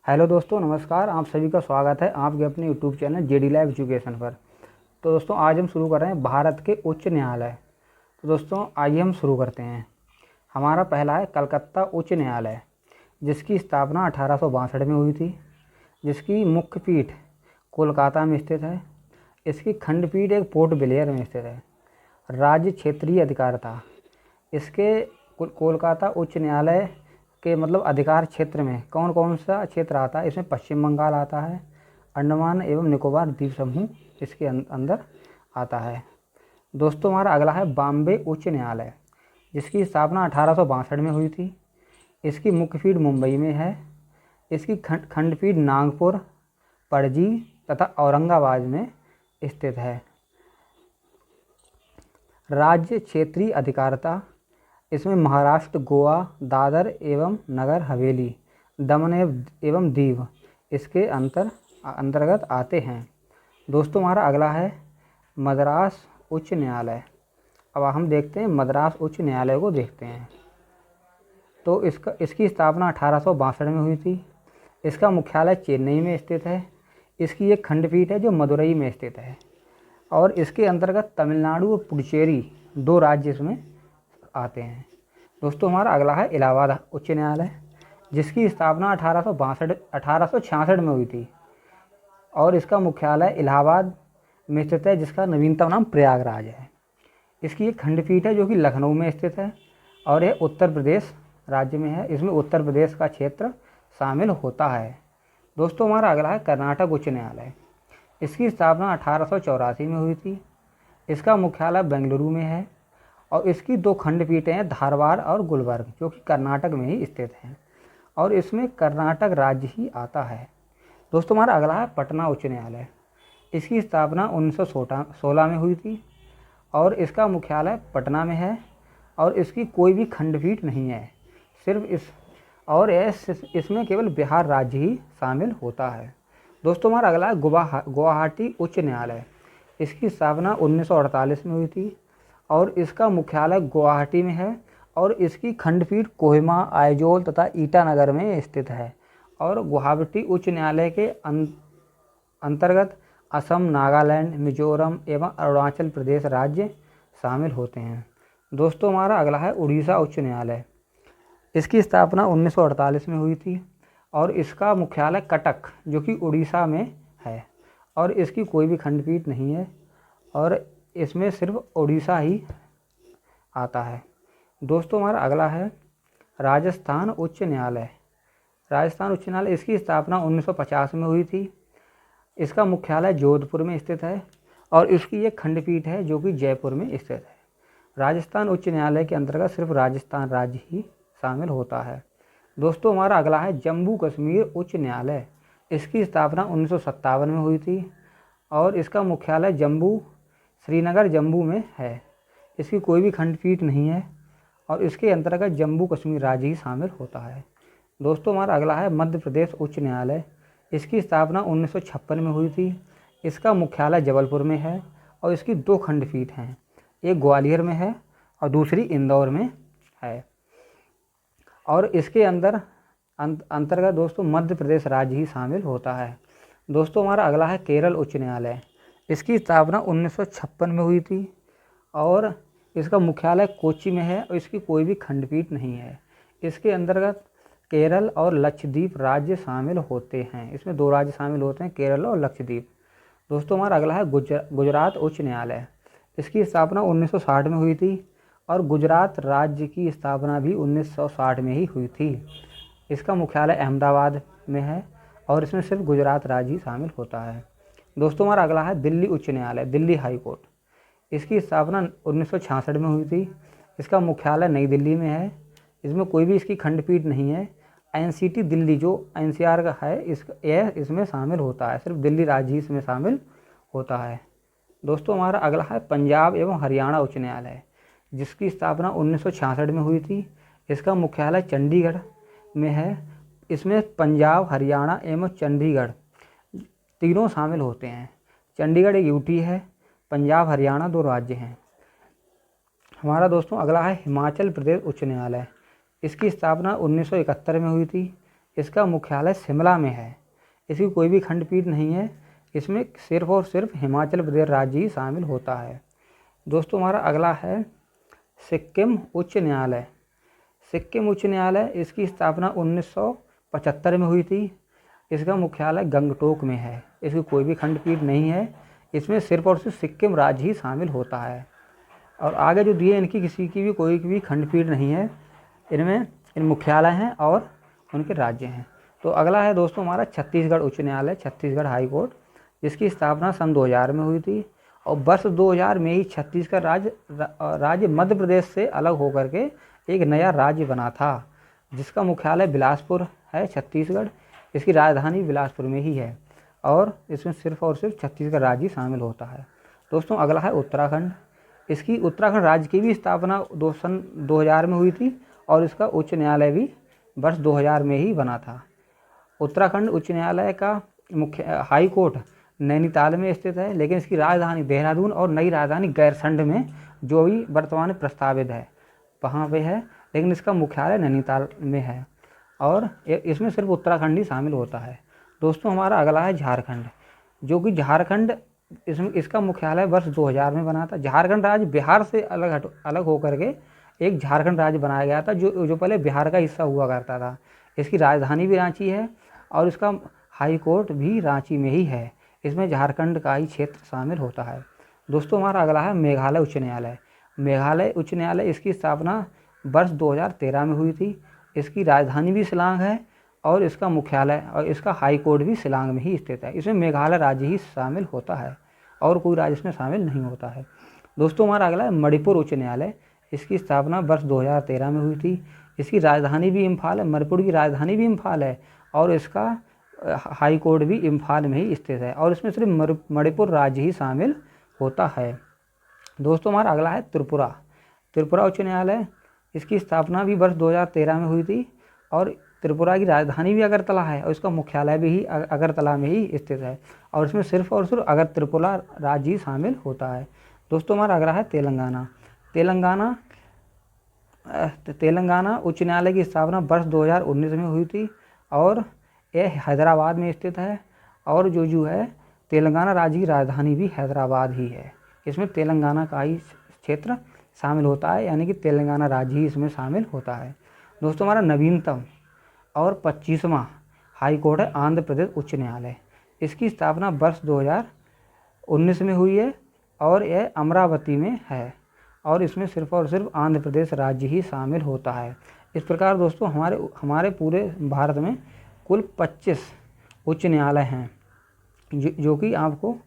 Hello दोस्तों, नमस्कार। आप सभी का स्वागत है आपके अपने YouTube channel JD live education पर। तो दोस्तों, आज हम शुरू कर रहे हैं भारत के उच्च न्यायालय। तो दोस्तों, आइए हम शुरू करते हैं। हमारा पहला है कलकत्ता उच्च न्यायालय, जिसकी स्थापना 1862 में हुई थी, जिसकी मुख्य पीठ कोलकाता में स्थित है। इसकी खंडपीठ एक पोर्ट ब्लेयर में स्थित है। राज्य क्षेत्रीय अधिकारिता, इसके कोलकाता उच्च न्यायालय के अधिकार क्षेत्र में कौन कौन सा क्षेत्र आता है? इसमें पश्चिम बंगाल आता है, अंडमान एवं निकोबार द्वीप समूह इसके अंदर आता है। दोस्तों, हमारा अगला है बॉम्बे उच्च न्यायालय, जिसकी स्थापना 1862 में हुई थी। इसकी मुख्य पीठ मुंबई में है। इसकी खंडपीठ नागपुर, पणजी तथा औरंगाबाद में स्थित है। राज्य क्षेत्रीय अधिकारिता, इसमें महाराष्ट्र, गोवा, दादर एवं नगर हवेली, दमन एवं दीव इसके अंतर्गत आते हैं। दोस्तों, हमारा अगला है मद्रास उच्च न्यायालय। अब हम देखते हैं मद्रास उच्च न्यायालय को देखते हैं। तो इसकी स्थापना 1862 में हुई थी। इसका मुख्यालय चेन्नई में स्थित है। इसकी एक खंडपीठ है जो मदुरई में स्थित है, और इसके अंतर्गत तमिलनाडु और पुडुचेरी दो राज्य इसमें आते हैं। दोस्तों, हमारा अगला है इलाहाबाद उच्च न्यायालय, जिसकी स्थापना 1866 में हुई थी, और इसका मुख्यालय इलाहाबाद में स्थित है, जिसका नवीनतम नाम प्रयागराज है। इसकी एक खंडपीठ है जो कि लखनऊ में स्थित है, और यह उत्तर प्रदेश राज्य में है। इसमें उत्तर प्रदेश का क्षेत्र शामिल होता है। दोस्तों, हमारा अगला है कर्नाटक उच्च न्यायालय। इसकी स्थापना 1884 में हुई थी। इसका मुख्यालय बेंगलुरु में है, और इसकी दो खंडपीठें हैं, धारवाड़ और गुलबर्ग, जो कि कर्नाटक में ही स्थित हैं, और इसमें कर्नाटक राज्य ही आता है। दोस्तों, हमारा अगला है पटना उच्च न्यायालय। इसकी स्थापना 1916 में हुई थी, और इसका मुख्यालय पटना में है, और इसकी कोई भी खंडपीठ नहीं है। इसमें केवल बिहार राज्य ही शामिल होता है। दोस्तों, हमारा अगला है गुवाहाटी उच्च न्यायालय। इसकी स्थापना 1948 में हुई थी, और इसका मुख्यालय गुवाहाटी में है, और इसकी खंडपीठ कोहिमा, आइजोल तथा ईटानगर में स्थित है। और गुवाहाटी उच्च न्यायालय के अंतर्गत असम, नागालैंड, मिजोरम एवं अरुणाचल प्रदेश राज्य शामिल होते हैं। दोस्तों, हमारा अगला है उड़ीसा उच्च न्यायालय। इसकी स्थापना 1948 में हुई थी, और इसका मुख्यालय कटक, जो कि उड़ीसा में है, और इसकी कोई भी खंडपीठ नहीं है, और इसमें सिर्फ उड़ीसा ही आता है। दोस्तों, हमारा अगला है राजस्थान उच्च न्यायालय। राजस्थान उच्च न्यायालय, इसकी स्थापना 1950 में हुई थी। इसका मुख्यालय जोधपुर में स्थित है, और इसकी एक खंडपीठ है जो कि जयपुर में स्थित है। राजस्थान उच्च न्यायालय के अंतर्गत सिर्फ राजस्थान राज्य ही शामिल होता है। दोस्तों, हमारा अगला है जम्मू कश्मीर उच्च न्यायालय। इसकी स्थापना 1957 में हुई थी, और इसका मुख्यालय श्रीनगर जम्मू में है। इसकी कोई भी खंडपीठ नहीं है, और इसके अंतर्गत जम्मू कश्मीर राज्य ही शामिल होता है। दोस्तों, हमारा अगला है मध्य प्रदेश उच्च न्यायालय। इसकी स्थापना 1956 में हुई थी। इसका मुख्यालय जबलपुर में है, और इसकी दो खंडपीठ हैं, एक ग्वालियर में है और दूसरी इंदौर में है, और इसके अंतर्गत दोस्तों मध्य प्रदेश राज्य ही शामिल होता है। दोस्तों, हमारा अगला है केरल उच्च न्यायालय। इसकी स्थापना 1956 में हुई थी, और इसका मुख्यालय कोच्चि में है, और इसकी कोई भी खंडपीठ नहीं है। इसके अंतर्गत केरल और लक्षद्वीप राज्य शामिल होते हैं। इसमें दो राज्य शामिल होते हैं, केरल और लक्षद्वीप। दोस्तों, हमारा अगला है गुजरात उच्च न्यायालय। इसकी स्थापना 1960 में हुई थी, और गुजरात राज्य की स्थापना भी 1960 में ही हुई थी। इसका मुख्यालय अहमदाबाद में है, और इसमें सिर्फ गुजरात राज्य ही शामिल होता है। दोस्तों, हमारा अगला है दिल्ली उच्च न्यायालय, दिल्ली हाई कोर्ट। इसकी स्थापना 1966 में हुई थी। इसका मुख्यालय नई दिल्ली में है। इसमें कोई भी इसकी खंडपीठ नहीं है। एनसीटी दिल्ली जो एनसीआर का है, यह इसमें शामिल होता है। सिर्फ दिल्ली राज्य ही इसमें शामिल होता है। दोस्तों, हमारा अगला है पंजाब एवं हरियाणा उच्च न्यायालय, जिसकी स्थापना 1966 में हुई थी। इसका मुख्यालय चंडीगढ़ में है। इसमें पंजाब, हरियाणा एवं चंडीगढ़ तीनों शामिल होते हैं। चंडीगढ़ एक यूटी है, पंजाब हरियाणा दो राज्य हैं। हमारा दोस्तों अगला है हिमाचल प्रदेश उच्च न्यायालय। इसकी स्थापना 1971 में हुई थी। इसका मुख्यालय शिमला में है। इसकी कोई भी खंडपीठ नहीं है। इसमें सिर्फ और सिर्फ हिमाचल प्रदेश राज्य ही शामिल होता है। दोस्तों हमारा अगला है सिक्किम उच्च न्यायालय। सिक्किम उच्च न्यायालय, इसकी स्थापना 1975 में हुई थी। इसका मुख्यालय गंगटोक में है। इसकी कोई भी खंडपीठ नहीं है। इसमें सिर्फ और सिर्फ सिक्किम राज्य ही शामिल होता है। और आगे जो दिए इनकी किसी की भी कोई भी खंडपीठ नहीं है। इनमें इन मुख्यालय हैं और उनके राज्य हैं। तो अगला है दोस्तों हमारा छत्तीसगढ़ उच्च न्यायालय, छत्तीसगढ़ हाई कोर्ट, जिसकी स्थापना सन 2000 में हुई थी। और वर्ष 2000 में ही छत्तीसगढ़ राज्य मध्य प्रदेश से अलग होकर के एक नया राज्य बना था, जिसका मुख्यालय बिलासपुर है, छत्तीसगढ़। इसकी राजधानी बिलासपुर में ही है और इसमें सिर्फ और सिर्फ छत्तीसगढ़ राज्य ही शामिल होता है। दोस्तों अगला है उत्तराखंड। इसकी उत्तराखंड राज्य की भी स्थापना सन 2000 में हुई थी और इसका उच्च न्यायालय भी वर्ष 2000 में ही बना था। उत्तराखंड उच्च न्यायालय का मुख्य हाई कोर्ट नैनीताल में स्थित है, लेकिन इसकी राजधानी देहरादून और नई राजधानी गैरसैंण में, जो भी वर्तमान में प्रस्तावित है, वहाँ पे है, लेकिन इसका मुख्यालय नैनीताल में है और इसमें सिर्फ उत्तराखंड ही शामिल होता है। दोस्तों हमारा अगला है झारखंड, जो कि झारखंड इसका मुख्यालय वर्ष 2000 में बना था। झारखंड राज्य बिहार से अलग होकर के एक झारखंड राज्य बनाया गया था, जो पहले बिहार का हिस्सा हुआ करता था। इसकी राजधानी भी रांची है और इसका हाई कोर्ट भी रांची में ही है। इसमें झारखंड का ही क्षेत्र शामिल होता है। दोस्तों हमारा अगला है मेघालय उच्च न्यायालय। मेघालय उच्च न्यायालय, इसकी स्थापना वर्ष 2013 में हुई थी। इसकी राजधानी भी शिलांग है और इसका मुख्यालय और इसका हाई कोर्ट भी शिलांग में ही स्थित है। इसमें मेघालय राज्य ही शामिल होता है और कोई राज्य इसमें शामिल नहीं होता है। दोस्तों हमारा अगला है मणिपुर उच्च न्यायालय। इसकी स्थापना वर्ष 2013 में हुई थी। इसकी राजधानी भी इम्फाल है, मणिपुर की राजधानी भी इम्फाल है और इसका हाई कोर्ट भी इम्फाल में ही स्थित है और इसमें सिर्फ मणिपुर राज्य ही शामिल होता है। दोस्तों हमारा अगला है त्रिपुरा। त्रिपुरा उच्च न्यायालय, इसकी स्थापना भी वर्ष 2013 में हुई थी और त्रिपुरा की राजधानी भी अगरतला है और इसका मुख्यालय भी अगरतला में ही स्थित है और इसमें सिर्फ और सिर्फ त्रिपुरा राज्य ही शामिल होता है। दोस्तों हमारा अगला है तेलंगाना। तेलंगाना उच्च न्यायालय की स्थापना वर्ष 2019 में हुई थी और यह हैदराबाद में स्थित है और जो है तेलंगाना राज्य की राजधानी भी हैदराबाद ही है। इसमें तेलंगाना का ही क्षेत्र शामिल होता है, यानी कि तेलंगाना राज्य ही इसमें शामिल होता है। दोस्तों हमारा नवीनतम और 25वां हाई कोर्ट है आंध्र प्रदेश उच्च न्यायालय। इसकी स्थापना वर्ष 2019 में हुई है और यह अमरावती में है और इसमें सिर्फ और सिर्फ आंध्र प्रदेश राज्य ही शामिल होता है। इस प्रकार दोस्तों हमारे पूरे भारत में कुल 25 उच्च न्यायालय हैं, जो कि आपको